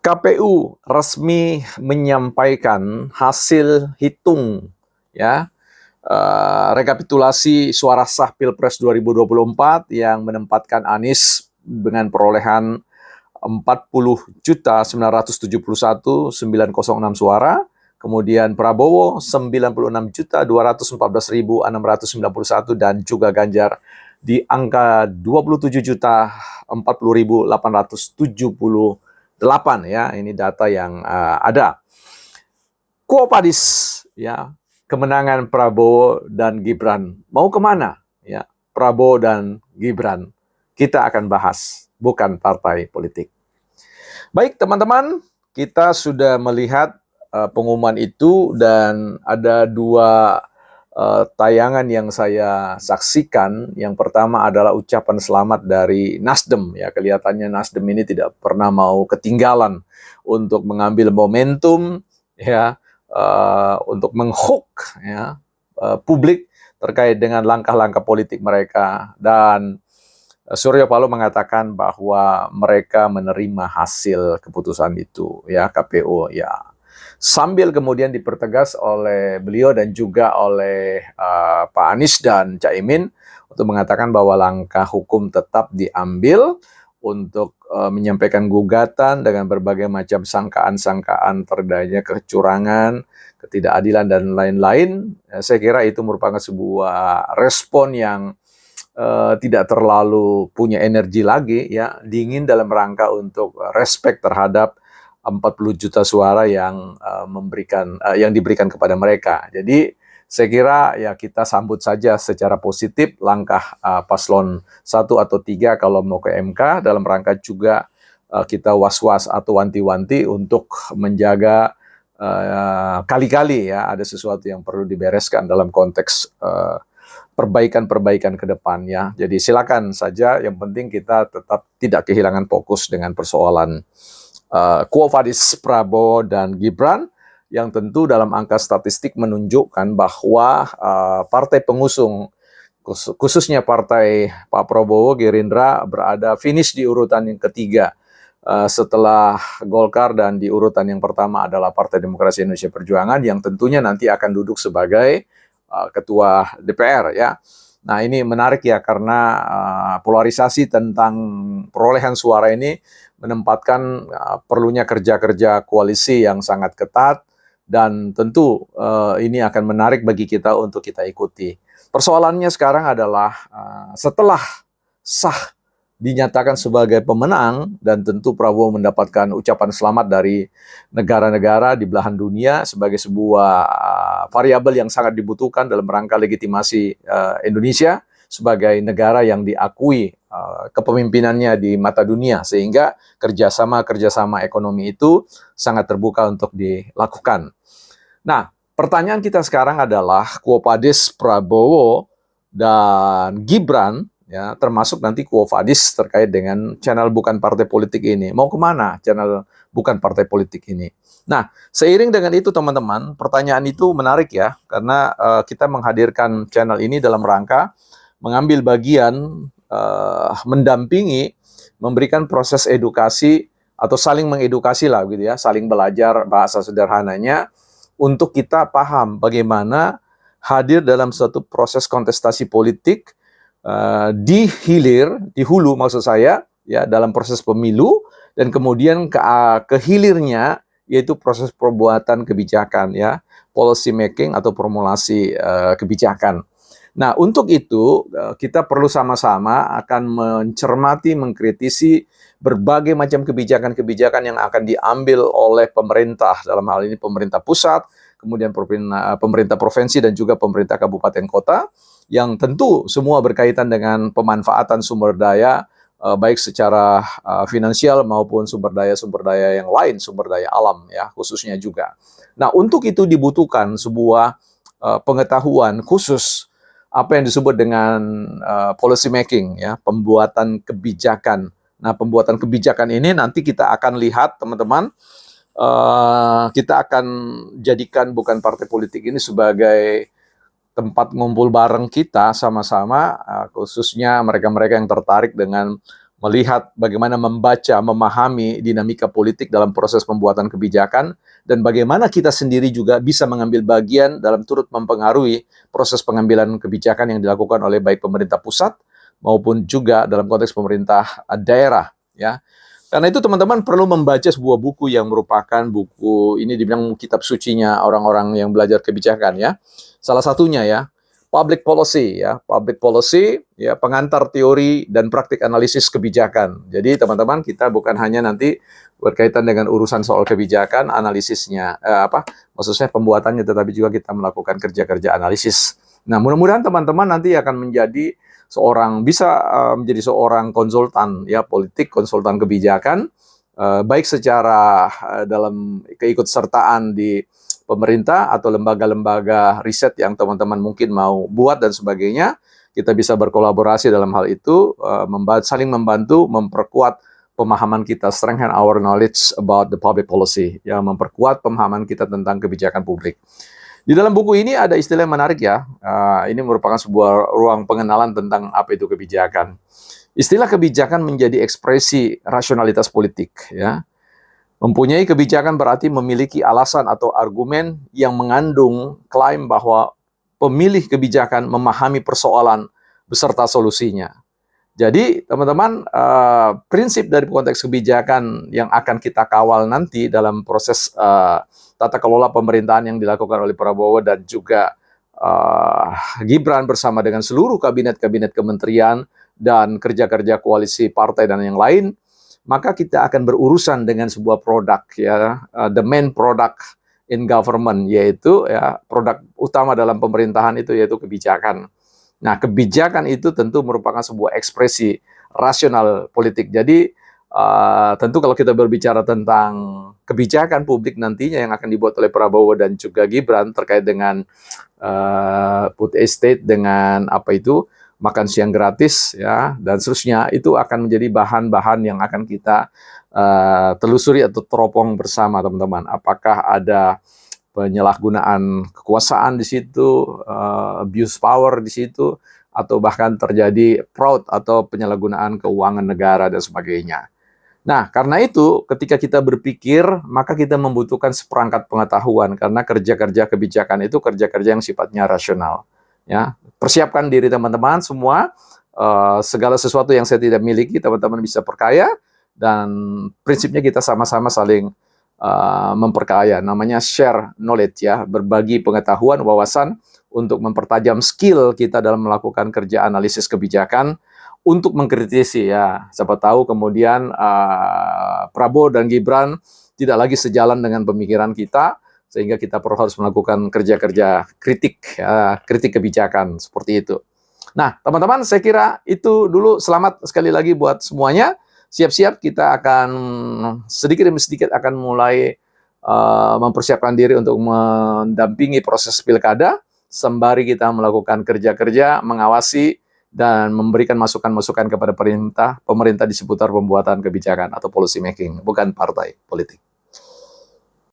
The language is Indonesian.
KPU resmi menyampaikan hasil hitung ya rekapitulasi suara sah Pilpres 2024 yang menempatkan Anies dengan perolehan 40.971.906 suara, kemudian Prabowo 96.214.691 dan juga Ganjar di angka 27.040.878 ya. Ini data yang ada. Quo Vadis ya, kemenangan Prabowo dan Gibran. Mau kemana? Ya, Prabowo dan Gibran. Kita akan bahas, bukan partai politik. Baik teman-teman, kita sudah melihat pengumuman itu dan ada dua tayangan yang saya saksikan. Yang pertama adalah ucapan selamat dari Nasdem. Ya, kelihatannya Nasdem ini tidak pernah mau ketinggalan untuk mengambil momentum ya, untuk menghook ya, publik terkait dengan langkah-langkah politik mereka. Dan Surya Paloh mengatakan bahwa mereka menerima hasil keputusan itu ya, KPU ya. Sambil kemudian dipertegas oleh beliau dan juga oleh Pak Anies dan Caimin untuk mengatakan bahwa langkah hukum tetap diambil untuk menyampaikan gugatan dengan berbagai macam sangkaan-sangkaan terkait kecurangan, ketidakadilan dan lain-lain. Saya kira itu merupakan sebuah respon yang tidak terlalu punya energi lagi ya, dingin dalam rangka untuk respect terhadap 40 juta suara yang yang diberikan kepada mereka. Jadi saya kira ya kita sambut saja secara positif langkah paslon 1 atau 3 kalau mau ke MK, dalam rangka juga kita was-was atau wanti-wanti untuk menjaga kali-kali ya ada sesuatu yang perlu dibereskan dalam konteks perbaikan-perbaikan ke depan ya. Jadi silakan saja, yang penting kita tetap tidak kehilangan fokus dengan persoalan Quo Vadis Prabowo dan Gibran, yang tentu dalam angka statistik menunjukkan bahwa partai pengusung, khususnya partai Pak Prabowo, Gerindra, berada finish di urutan yang ketiga setelah Golkar, dan di urutan yang pertama adalah Partai Demokrasi Indonesia Perjuangan yang tentunya nanti akan duduk sebagai ketua DPR ya. Nah ini menarik ya, karena polarisasi tentang perolehan suara ini menempatkan perlunya kerja-kerja koalisi yang sangat ketat, dan tentu ini akan menarik bagi kita untuk kita ikuti. Persoalannya sekarang adalah setelah sah dinyatakan sebagai pemenang, dan tentu Prabowo mendapatkan ucapan selamat dari negara-negara di belahan dunia sebagai sebuah variabel yang sangat dibutuhkan dalam rangka legitimasi Indonesia sebagai negara yang diakui kepemimpinannya di mata dunia, sehingga kerjasama ekonomi itu sangat terbuka untuk dilakukan. Nah, pertanyaan kita sekarang adalah Quo Vadis Prabowo dan Gibran ya, termasuk nanti Quo Vadis terkait dengan channel bukan partai politik ini. Mau kemana channel bukan partai politik ini? Nah, seiring dengan itu teman-teman, pertanyaan itu menarik ya, karena kita menghadirkan channel ini dalam rangka mengambil bagian, mendampingi, memberikan proses edukasi atau saling mengedukasi lah gitu ya, saling belajar bahasa sederhananya untuk kita paham bagaimana hadir dalam suatu proses kontestasi politik di hulu maksud saya ya, dalam proses pemilu, dan kemudian ke hilirnya yaitu proses perbuatan kebijakan ya, policy making atau formulasi kebijakan. Nah, untuk itu kita perlu sama-sama akan mencermati, mengkritisi berbagai macam kebijakan-kebijakan yang akan diambil oleh pemerintah, dalam hal ini pemerintah pusat, kemudian pemerintah provinsi dan juga pemerintah kabupaten kota, yang tentu semua berkaitan dengan pemanfaatan sumber daya, baik secara finansial maupun sumber daya yang lain, sumber daya alam ya khususnya juga. Nah, untuk itu dibutuhkan sebuah pengetahuan khusus, apa yang disebut dengan policy making ya, pembuatan kebijakan. Nah, pembuatan kebijakan ini nanti kita akan lihat teman-teman, kita akan jadikan bukan partai politik ini sebagai tempat ngumpul bareng kita sama-sama, khususnya mereka-mereka yang tertarik dengan melihat bagaimana membaca, memahami dinamika politik dalam proses pembuatan kebijakan, dan bagaimana kita sendiri juga bisa mengambil bagian dalam turut mempengaruhi proses pengambilan kebijakan yang dilakukan oleh baik pemerintah pusat maupun juga dalam konteks pemerintah daerah, ya. Karena itu teman-teman perlu membaca sebuah buku yang merupakan buku ini dibilang kitab sucinya orang-orang yang belajar kebijakan, ya. Salah satunya ya, Public Policy ya, Public Policy ya, pengantar teori dan praktik analisis kebijakan. Jadi teman-teman, kita bukan hanya nanti berkaitan dengan urusan soal kebijakan, analisisnya maksudnya pembuatannya, tetapi juga kita melakukan kerja-kerja analisis. Nah, mudah-mudahan teman-teman nanti akan menjadi menjadi seorang konsultan ya politik, konsultan kebijakan, baik secara dalam keikutsertaan di pemerintah atau lembaga-lembaga riset yang teman-teman mungkin mau buat dan sebagainya. Kita bisa berkolaborasi dalam hal itu, saling membantu, memperkuat pemahaman kita, strengthen our knowledge about the public policy, ya, memperkuat pemahaman kita tentang kebijakan publik. Di dalam buku ini ada istilah yang menarik ya, ini merupakan sebuah ruang pengenalan tentang apa itu kebijakan. Istilah kebijakan menjadi ekspresi rasionalitas politik, ya. Mempunyai kebijakan berarti memiliki alasan atau argumen yang mengandung klaim bahwa pemilih kebijakan memahami persoalan beserta solusinya. Jadi teman-teman, prinsip dari konteks kebijakan yang akan kita kawal nanti dalam proses tata kelola pemerintahan yang dilakukan oleh Prabowo dan juga Gibran bersama dengan seluruh kabinet-kabinet kementerian dan kerja-kerja koalisi partai dan yang lain, maka kita akan berurusan dengan sebuah produk ya, the main product in government, yaitu ya produk utama dalam pemerintahan itu yaitu kebijakan. Nah, kebijakan itu tentu merupakan sebuah ekspresi rasional politik. Jadi tentu kalau kita berbicara tentang kebijakan publik nantinya yang akan dibuat oleh Prabowo dan juga Gibran terkait dengan food estate, dengan apa itu makan siang gratis ya dan seterusnya, itu akan menjadi bahan-bahan yang akan kita telusuri atau teropong bersama teman-teman. Apakah ada penyalahgunaan kekuasaan di situ, abuse power di situ, atau bahkan terjadi fraud atau penyalahgunaan keuangan negara dan sebagainya. Nah, karena itu ketika kita berpikir, maka kita membutuhkan seperangkat pengetahuan karena kerja-kerja kebijakan itu kerja-kerja yang sifatnya rasional. Ya, persiapkan diri teman-teman semua, segala sesuatu yang saya tidak miliki teman-teman bisa perkaya, dan prinsipnya kita sama-sama saling memperkaya, namanya share knowledge ya, berbagi pengetahuan, wawasan untuk mempertajam skill kita dalam melakukan kerja analisis kebijakan untuk mengkritisi ya. Siapa tahu kemudian Prabowo dan Gibran tidak lagi sejalan dengan pemikiran kita, sehingga kita perlu harus melakukan kerja-kerja kritik ya, kritik kebijakan seperti itu. Nah, teman-teman, saya kira itu dulu. Selamat sekali lagi buat semuanya. Siap-siap kita akan sedikit demi sedikit akan mulai mempersiapkan diri untuk mendampingi proses pilkada, sembari kita melakukan kerja-kerja, mengawasi, dan memberikan masukan-masukan kepada pemerintah di seputar pembuatan kebijakan atau policy making, bukan partai politik.